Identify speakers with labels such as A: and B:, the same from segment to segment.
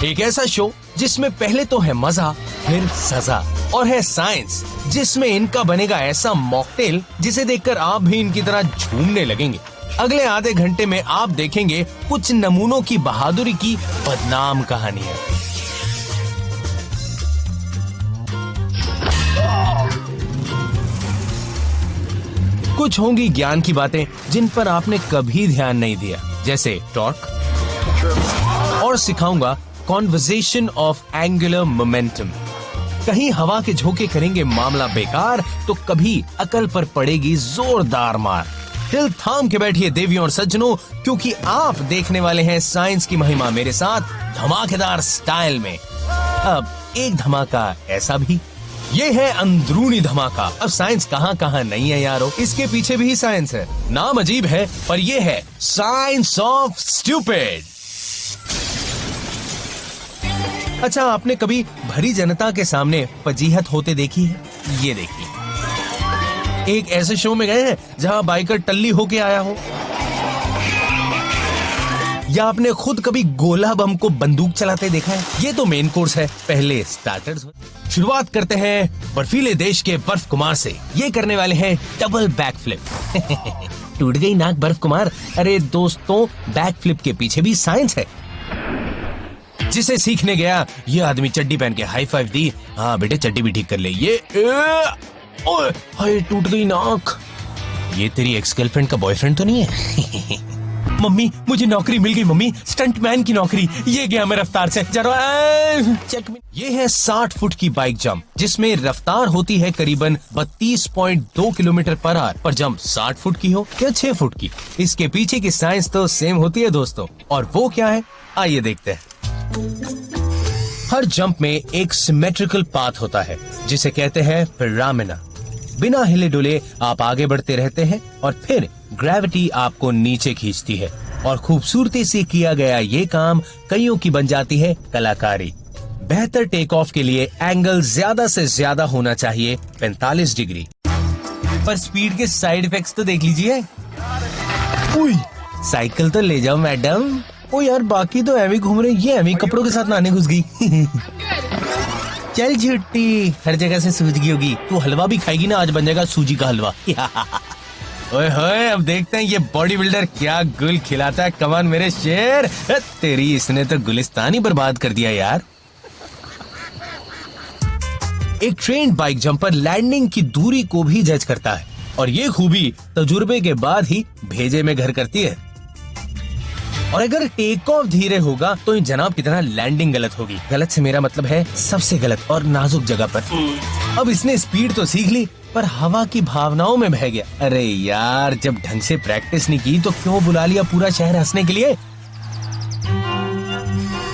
A: एक ऐसा शो जिसमें पहले तो है मजा, फिर सजा, और है साइंस जिसमें इनका बनेगा ऐसा मॉकटेल जिसे देखकर आप भी इनकी तरह झूमने लगेंगे। अगले आधे घंटे में आप देखेंगे कुछ नमूनों की बहादुरी की बदनाम कहानियां। कुछ होंगी ज्ञान की बातें जिन पर आपने कभी ध्यान नहीं दिया, जैसे टॉर्क, और सिखाऊंगा कॉन्वर्सेशन ऑफ एंगुलर मोमेंटम। कहीं हवा के झोंके करेंगे मामला बेकार, तो कभी अकल पर पड़ेगी जोरदार मार। दिल थाम के बैठिए देवियों और सज्जनों, क्योंकि आप देखने वाले हैं साइंस की महिमा मेरे साथ धमाकेदार स्टाइल में। अब एक धमाका ऐसा भी, ये है अंदरूनी धमाका। अब साइंस कहाँ कहाँ नहीं है यारो, इसके पीछे भी साइंस है। नाम अजीब है पर ये है साइंस ऑफ स्टूपिड। अच्छा, आपने कभी भरी जनता के सामने फजीहत होते देखी है? ये देखिए, एक ऐसे शो में गए हैं जहां बाइकर टल्ली होके आया हो, या आपने खुद कभी गोला बम को बंदूक चलाते देखा है? ये तो मेन कोर्स है, पहले स्टार्टर्स। शुरुआत करते हैं बर्फीले देश के बर्फ कुमार से। ये करने वाले हैं डबल बैक फ्लिप। टूट गई नाक बर्फ कुमार। अरे दोस्तों, बैक फ्लिप के पीछे भी साइंस है। जिसे सीखने गया ये आदमी चड्डी पहन के हाई फाइव दी। हाँ बेटे, चड्डी भी ठीक कर ले। ये ओए हाय, टूट गई नाक। ये तेरी एक्स गर्लफ्रेंड का बॉयफ्रेंड तो नहीं है? मम्मी, मुझे नौकरी मिल गई मम्मी, स्टंटमैन की नौकरी। ये गया मैं रफ्तार से जरा चेक। ये है 60 फुट की बाइक जंप, जिसमें रफ्तार होती है करीबन 32.2 किलोमीटर पर आवर, पर जंप 60 फुट की हो या 6 फुट की, इसके पीछे की साइंस तो सेम होती है दोस्तों। और वो क्या है, आइए देखते हैं। हर जंप में एक सिमेट्रिकल पाथ होता है जिसे कहते हैं पिरामिना। बिना हिले डुले आप आगे बढ़ते रहते हैं और फिर ग्रेविटी आपको नीचे खींचती है, और खूबसूरती से किया गया ये काम कईयों की बन जाती है कलाकारी। बेहतर टेक ऑफ के लिए एंगल ज्यादा से ज्यादा होना चाहिए 45 डिग्री। पर स्पीड के साइड इफेक्ट्स तो देख लीजिए। उई, साइकिल तो ले जाओ मैडम। ओ यार, बाकी तो एवी घूम रहे, ये एवी कपड़ों के साथ नहाने घुस गई। चल झुट्टी, हर जगह से सूझ गई होगी। तू हलवा भी खाएगी ना, आज बन जाएगा सूजी का हलवा। ओए होए, अब देखते हैं ये बॉडी बिल्डर क्या गुल खिलाता है। कमान मेरे शेर। तेरी इसने तो गुलिस्तान ही बर्बाद कर दिया यार। एक ट्रेन्ड बाइक जंपर लैंडिंग की दूरी को भी जज करता है, और ये खूबी तजुर्बे के बाद ही भेजे में घर करती है। और अगर टेक ऑफ धीरे होगा तो जनाब की तरह लैंडिंग गलत होगी। गलत से मेरा मतलब है सबसे गलत और नाजुक जगह पर। अब इसने स्पीड तो सीख ली, पर हवा की भावनाओं में बह गया। अरे यार, जब ढंग से प्रैक्टिस नहीं की तो क्यों बुला लिया पूरा शहर हंसने के लिए।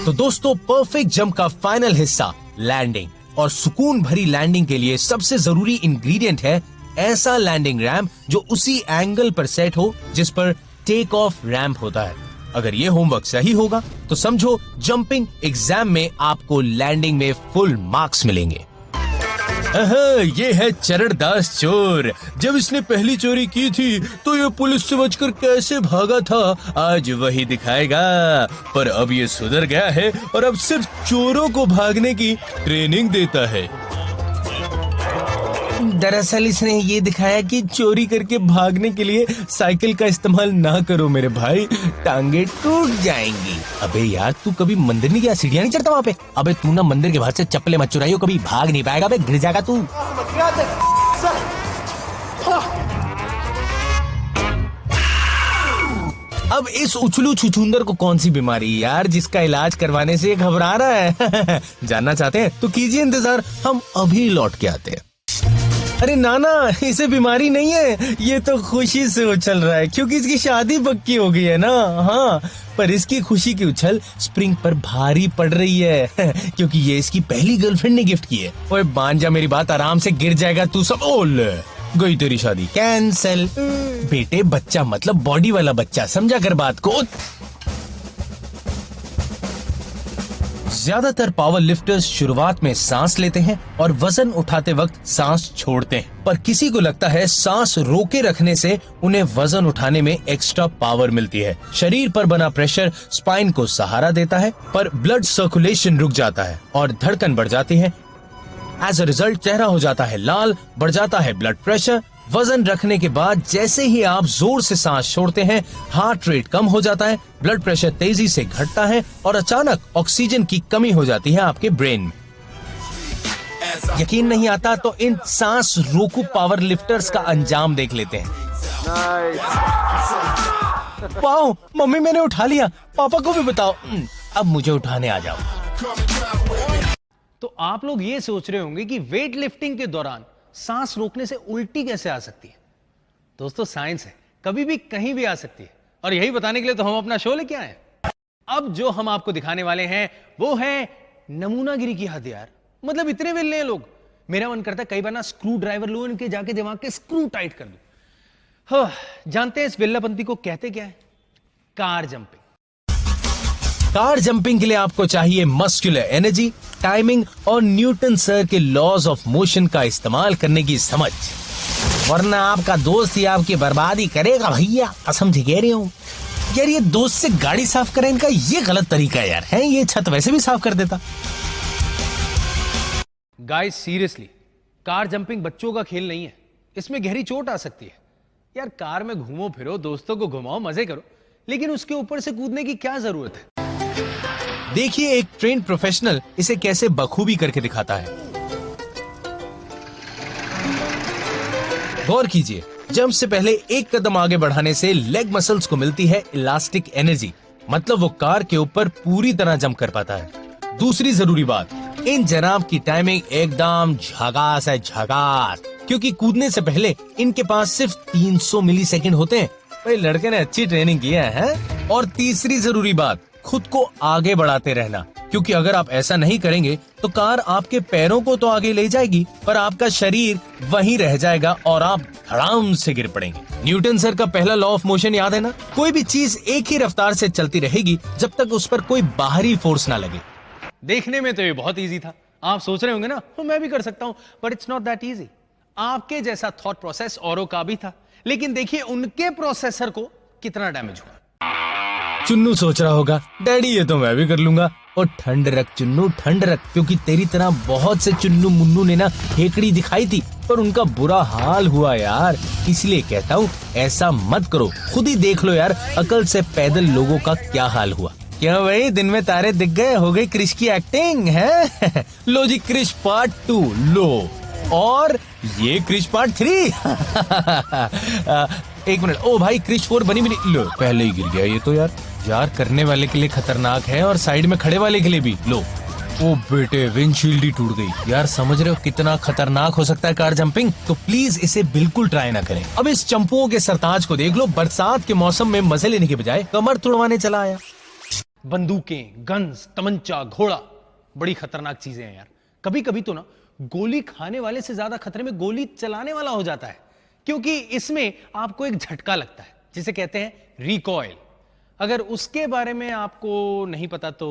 A: तो दोस्तों, परफेक्ट जंप का फाइनल हिस्सा लैंडिंग, और सुकून भरी लैंडिंग के लिए सबसे जरूरी इंग्रेडिएंट है ऐसा लैंडिंग रैंप जो उसी एंगल पर सेट हो जिस पर टेक ऑफ रैंप होता है। अगर ये होमवर्क सही होगा तो समझो जंपिंग एग्जाम में आपको लैंडिंग में फुल मार्क्स मिलेंगे। ये है चरणदास चोर। जब इसने पहली चोरी की थी तो ये पुलिस से बचकर कैसे भागा था, आज वही दिखाएगा। पर अब ये सुधर गया है और अब सिर्फ चोरों को भागने की ट्रेनिंग देता है। दरअसल इसने ये दिखाया कि चोरी करके भागने के लिए साइकिल का इस्तेमाल ना करो मेरे भाई, टांगे टूट जाएंगी। अबे यार, तू कभी मंदिर नहीं गया? सीढ़ियां नहीं चढ़ता वहाँ पे? अबे तू ना मंदिर के बाहर से चप्पलें मत चुराइयो, कभी भाग नहीं पाएगा, अबे गिर जाएगा तू। अब इस उछलू छुछुंदर को कौन सी बीमारी यार जिसका इलाज करवाने से घबरा रहा है? जानना चाहते हैं तो कीजिए इंतजार, हम अभी लौट के आते हैं। अरे नाना, इसे बीमारी नहीं है, ये तो खुशी से उछल रहा है क्योंकि इसकी शादी पक्की हो गई है ना। हाँ, पर इसकी खुशी की उछल स्प्रिंग पर भारी पड़ रही है क्योंकि ये इसकी पहली गर्लफ्रेंड ने गिफ्ट की है। ओए मान जा मेरी बात, आराम से गिर जाएगा तू सब। ओले, गई तेरी शादी कैंसल। बेटे, बच्चा मतलब बॉडी वाला बच्चा, समझा कर बात को। ज्यादातर पावर लिफ्टर्स शुरुआत में सांस लेते हैं और वजन उठाते वक्त सांस छोड़ते हैं, पर किसी को लगता है सांस रोके रखने से उन्हें वजन उठाने में एक्स्ट्रा पावर मिलती है। शरीर पर बना प्रेशर स्पाइन को सहारा देता है, पर ब्लड सर्कुलेशन रुक जाता है और धड़कन बढ़ जाती है। एज अ रिजल्ट चेहरा हो जाता है लाल, बढ़ जाता है ब्लड प्रेशर। वजन रखने के बाद जैसे ही आप जोर से सांस छोड़ते हैं, हार्ट रेट कम हो जाता है, ब्लड प्रेशर तेजी से घटता है और अचानक ऑक्सीजन की कमी हो जाती है आपके ब्रेन में। यकीन नहीं आता तो इन सांस रोकू पावर लिफ्टर्स का अंजाम देख लेते हैं। वाओ, मम्मी मैंने उठा लिया, पापा को भी बताओ। अब मुझे उठाने आ जाओ।
B: तो आप लोग ये सोच रहे होंगे कि वेट लिफ्टिंग के दौरान सांस रोकने से उल्टी कैसे आ सकती है। दोस्तों, साइंस है, कभी भी कहीं भी आ सकती है, और यही बताने के लिए तो हम अपना शो लेके आए हैं। अब जो हम आपको दिखाने वाले हैं वो है नमूनागिरी की हद यार। मतलब इतने वेले हैं लोग, मेरा मन करता है कई बार ना स्क्रू ड्राइवर लो इनके जाके दिमाग के स्क्रू टाइट कर दो। जानते हैं इस वेल्लापंती को कहते क्या है? Car jumping.
A: कार जंपिंग के लिए आपको चाहिए मस्कुलर एनर्जी, टाइमिंग और न्यूटन सर के लॉज ऑफ मोशन का इस्तेमाल करने की समझ, वरना आपका दोस्त ही आपकी बर्बादी करेगा भैया, कसम से कह रही हूं। यार ये दोस्त से गाड़ी साफ करें, इनका ये गलत तरीका है यार। है ये छत वैसे भी साफ कर देता।
B: गाइस सीरियसली, कार जंपिंग बच्चों का खेल नहीं है, इसमें गहरी चोट आ सकती है। यार कार में घूमो फिरो, दोस्तों को घुमाओ, मजे करो, लेकिन उसके ऊपर से कूदने की क्या जरूरत है?
A: देखिए एक ट्रेन प्रोफेशनल इसे कैसे बखूबी करके दिखाता है। गौर कीजिए, जंप से पहले एक कदम आगे बढ़ाने से लेग मसल्स को मिलती है इलास्टिक एनर्जी, मतलब वो कार के ऊपर पूरी तरह जंप कर पाता है। दूसरी जरूरी बात, इन जनाब की टाइमिंग एकदम झकास है, झकास, क्योंकि कूदने से पहले इनके पास सिर्फ 300 मिलीसेकंड होते हैं। भाई लड़के ने अच्छी ट्रेनिंग किया है। और तीसरी जरूरी बात, खुद को आगे बढ़ाते रहना, क्योंकि अगर आप ऐसा नहीं करेंगे तो कार आपके पैरों को तो आगे ले जाएगी, पर आपका शरीर वहीं रह जाएगा और आप धड़ाम से गिर पड़ेंगे। न्यूटन सर का पहला लॉ ऑफ मोशन याद है ना? कोई भी चीज एक ही रफ्तार से चलती रहेगी जब तक उस पर कोई बाहरी फोर्स ना लगे।
B: देखने में तो ये बहुत इजी था, आप सोच रहे होंगे ना तो मैं भी कर सकता हूं, but it's not that easy. आपके जैसा थॉट प्रोसेस औरों का भी था, लेकिन देखिए उनके प्रोसेसर को कितना डैमेज हुआ।
A: चुन्नू सोच रहा होगा, डैडी ये तो मैं भी कर लूंगा। और ठंड रख चुन्नू, ठंड रख, क्योंकि तेरी तरह बहुत से चुन्नू मुन्नू ने ना हेकड़ी दिखाई थी, पर उनका बुरा हाल हुआ यार। इसलिए कहता हूँ ऐसा मत करो, खुद ही देख लो यार अकल से पैदल लोगों का क्या हाल हुआ। क्यों भाई, दिन में तारे दिख गए, हो गई क्रिश की एक्टिंग है। लो जी क्रिश पार्ट 2 लो, और ये क्रिश पार्ट 3। एक मिनट, ओ भाई क्रिश 4 बनी भी नहीं, लो पहले ही गिर गया ये तो यार करने वाले के लिए खतरनाक है और साइड में खड़े वाले के लिए भी। लो, ओ बेटे विंडशील्ड ही टूट गई यार। समझ रहे हो कितना खतरनाक हो सकता है कार जंपिंग? तो प्लीज इसे बिल्कुल ट्राई ना करें। अब इस चंपुओं के सरताज को देख लो, बरसात के मौसम में मजे लेने के बजाय कमर तुड़वाने चला आया।
B: बंदूकें, गन्स, तमंचा, घोड़ा, बड़ी खतरनाक चीजें हैं यार। कभी कभी तो ना गोली खाने वाले से ज्यादा खतरे में गोली चलाने वाला हो जाता है, क्योंकि इसमें आपको एक झटका लगता है जिसे कहते हैं रिकॉइल। अगर उसके बारे में आपको नहीं पता तो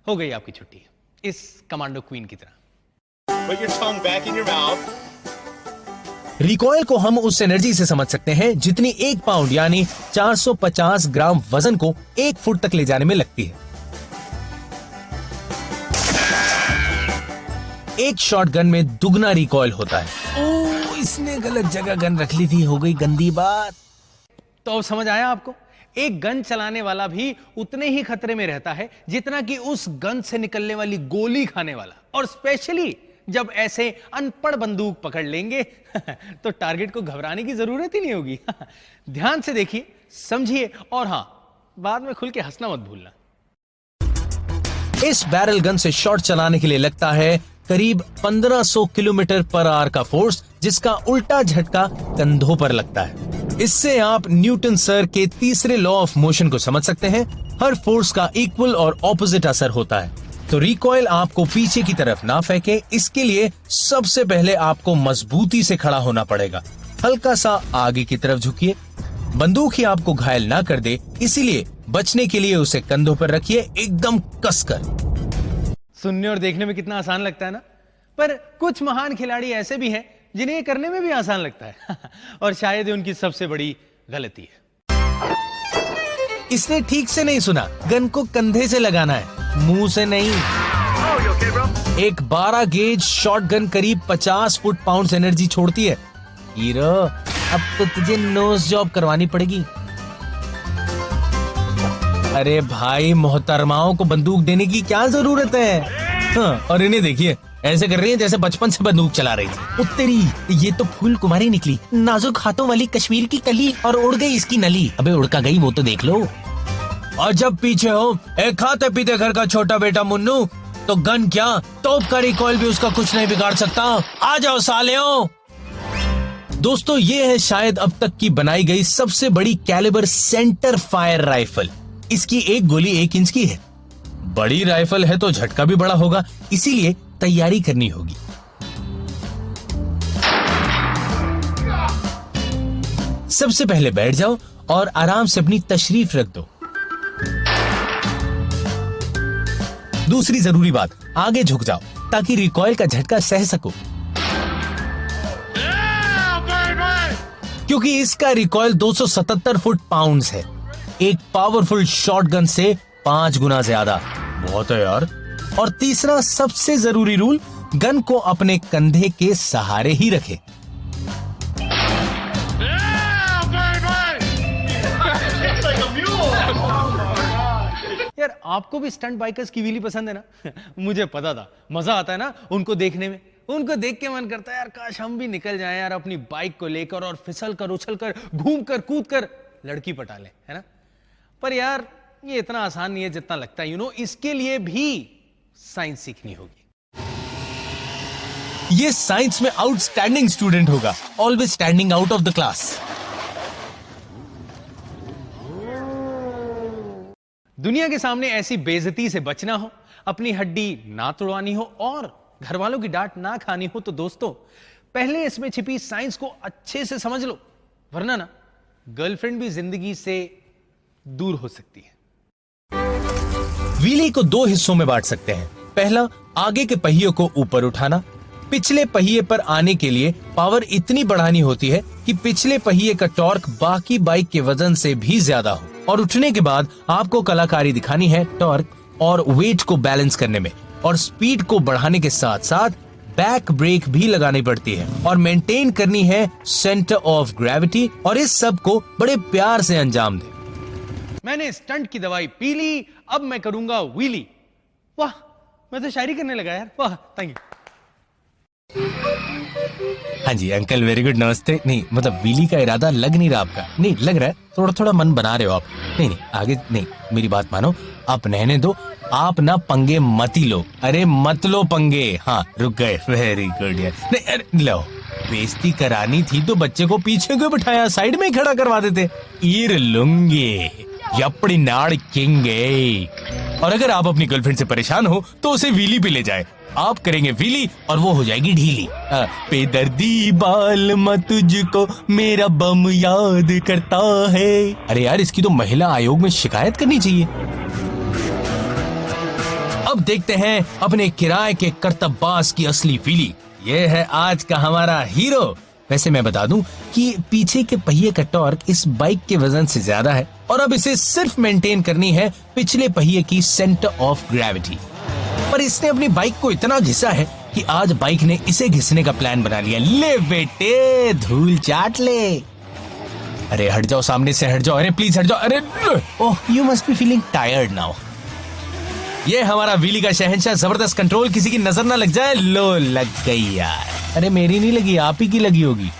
B: हो गई आपकी छुट्टी इस कमांडो क्वीन की तरह।
C: Put your tongue back in your mouth.
A: Recoil को हम उस एनर्जी से समझ सकते हैं जितनी 1 पाउंड यानी 450 ग्राम वजन को 1 फुट तक ले जाने में लगती है। एक शॉटगन में दुगना रिकॉइल होता है। ओ, इसने गलत जगह गन रख ली थी, हो गई गंदी बात।
B: तो अब समझ आया आपको? एक गन चलाने वाला भी उतने ही खतरे में रहता है जितना कि उस गन से निकलने वाली गोली खाने वाला। और स्पेशली जब ऐसे अनपढ़ बंदूक पकड़ लेंगे तो टारगेट को घबराने की जरूरत ही नहीं होगी। ध्यान से देखिए, समझिए, और हां, बाद में खुल के हंसना मत भूलना।
A: इस बैरल गन से शॉट चलाने के लिए लगता है करीब 1500 किलोमीटर पर आवर का फोर्स, जिसका उल्टा झटका कंधों पर लगता है। इससे आप न्यूटन सर के तीसरे लॉ ऑफ मोशन को समझ सकते हैं। हर फोर्स का इक्वल और ऑपोजिट असर होता है। तो रिकॉइल आपको पीछे की तरफ ना फेंके, इसके लिए सबसे पहले आपको मजबूती से खड़ा होना पड़ेगा। हल्का सा आगे की तरफ झुकिए। बंदूक ही आपको घायल ना कर दे, इसीलिए बचने के लिए उसे कंधों पर रखिए एकदम कसकर।
B: सुनने और देखने में कितना आसान लगता है ना, पर कुछ महान खिलाड़ी ऐसे भी हैं जिन्हें ये करने में भी आसान लगता है और शायद ये उनकी सबसे बड़ी गलती है।
A: इसने ठीक से नहीं सुना, गन को कंधे से लगाना है, मुंह से नहीं। एक 12 गेज शॉटगन करीब 50 फुट पाउंड एनर्जी छोड़ती है। हीरो, अब तो तुझे नोज जॉब करवानी पड़ेगी। अरे भाई, मोहतरमाओं को बंदूक देने की क्या जरूरत है? हाँ, और इन्हें देखिए, ऐसे कर रही है जैसे बचपन से बंदूक चला रही थी। उत्तरी, ये तो फूल कुमारी निकली, नाजुक हाथों वाली कश्मीर की कली, और उड़ गई इसकी नली। अबे उड़ का गई वो तो देख लो। और जब पीछे हो एक खाते पीते घर का छोटा बेटा मुन्नू, तो गन क्या, तोप का रिकॉइल भी उसका कुछ नहीं बिगाड़ सकता। आ जाओ सालेओ। दोस्तों, ये है शायद अब तक की बनाई गई सबसे बड़ी कैलिबर सेंटर फायर राइफल। इसकी एक गोली 1 इंच की है। बड़ी राइफल है तो झटका भी बड़ा होगा, इसीलिए तैयारी करनी होगी। सबसे पहले बैठ जाओ और आराम से अपनी तशरीफ रख दो। दूसरी जरूरी बात, आगे झुक जाओ ताकि रिकॉइल का झटका सह सको, क्योंकि इसका रिकॉइल 277 फुट पाउंड्स है। एक पावरफुल शॉटगन से 5 गुना ज्यादा। बहुत है यार। और तीसरा सबसे जरूरी रूल, गन को अपने कंधे के सहारे ही रखे।
B: यार, आपको भी स्टंट बाइकर्स की व्हीली पसंद है ना? मुझे पता था, मजा आता है ना उनको देखने में। उनको देख के मन करता है यार, काश हम भी निकल जाएं यार अपनी बाइक को लेकर और फिसल कर, उछल कर, घूम कर, कूद कर लड़की पटा ले, है ना? पर यार, ये इतना आसान नहीं है जितना लगता है। इसके लिए भी साइंस सीखनी होगी।
A: ये साइंस में आउटस्टैंडिंग स्टूडेंट होगा, always standing out of the class.
B: दुनिया के सामने ऐसी बेइज्जती से बचना हो, अपनी हड्डी ना तोड़वानी हो और घर वालों की डांट ना खानी हो, तो दोस्तों पहले इसमें छिपी साइंस को अच्छे से समझ लो, वरना ना गर्लफ्रेंड भी जिंदगी से दूर हो सकती है।
A: व्हीली को 2 हिस्सों में बांट सकते हैं। पहला, आगे के पहियों को ऊपर उठाना। पिछले पहिए पर आने के लिए पावर इतनी बढ़ानी होती है कि पिछले पहिए का टॉर्क बाकी बाइक के वजन से भी ज्यादा हो। और उठने के बाद आपको कलाकारी दिखानी है टॉर्क और वेट को बैलेंस करने में, और स्पीड को बढ़ाने के साथ साथ बैक ब्रेक भी लगानी पड़ती है और मेंटेन करनी है सेंटर ऑफ ग्रेविटी, और इस सब को बड़े प्यार से अंजाम दे।
B: मैंने स्टंट की दवाई पी ली, अब मैं करूंगा व्हीली। वाह, मैं तो शायरी करने लगा यार। वाह, थैंक यू।
A: हाँ जी अंकल, वेरी गुड, नमस्ते। नहीं मतलब व्हीली का इरादा लग नहीं रहा आपका। नहीं लग रहा है, थोड़ा थोड़ा मन बना रहे हो आप। नहीं आगे नहीं, मेरी बात मानो, आप रहने दो। आप ना पंगे मत ही लो। अरे मत लो पंगे। हाँ रुक गए, वेरी गुड यार। नहीं अरे लो, बेइज्जती करानी थी तो बच्चे को पीछे क्यों बिठाया, साइड में ही खड़ा करवा देते। ईर लुंगे यपड़ी नाड़ किंगे। और अगर आप अपनी गर्लफ्रेंड से परेशान हो तो उसे व्हीली पे ले जाए। आप करेंगे व्हीली और वो हो जाएगी ढीली। बेदर्दी बाल मत तुझको मेरा बम याद करता है। अरे यार, इसकी तो महिला आयोग में शिकायत करनी चाहिए। अब देखते हैं अपने किराए के करतब्बाज की असली व्हीली। ये है आज का हमारा हीरो। वैसे मैं बता दूं कि पीछे के पहिए का टॉर्क इस बाइक के वजन से ज्यादा है, और अब इसे सिर्फ मेंटेन करनी है पिछले पहिए की सेंटर ऑफ ग्रेविटी। पर इसने अपनी बाइक को इतना घिसा है कि आज बाइक ने इसे घिसने का प्लान बना लिया। ले बेटे, धूल चाट ले। अरे हट जाओ, सामने से हट जाओ। अरे प्लीज हट जाओ। अरे oh, you must be feeling tired now. ये हमारा व्हीली का शहंशाह, जबरदस्त कंट्रोल, किसी की नजर ना लग जाए। लो लग गई यार। अरे मेरी नहीं लगी, आप ही की लगी होगी।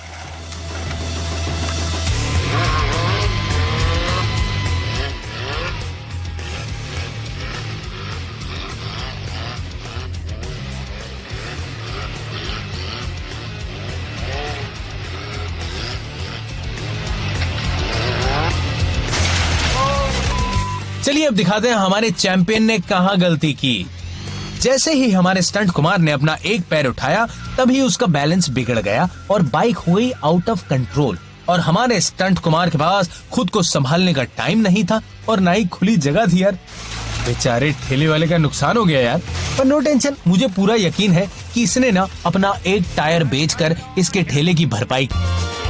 A: चलिए अब दिखाते हैं हमारे चैंपियन ने कहां गलती की। जैसे ही हमारे स्टंट कुमार ने अपना एक पैर उठाया, तभी उसका बैलेंस बिगड़ गया और बाइक हुई आउट ऑफ कंट्रोल। और हमारे स्टंट कुमार के पास खुद को संभालने का टाइम नहीं था और ना ही खुली जगह थी यार। बेचारे ठेले वाले का नुकसान हो गया यार, पर नो टेंशन, मुझे पूरा यकीन है कि इसने ना अपना एक टायर बेचकर इसके ठेले की भरपाई की।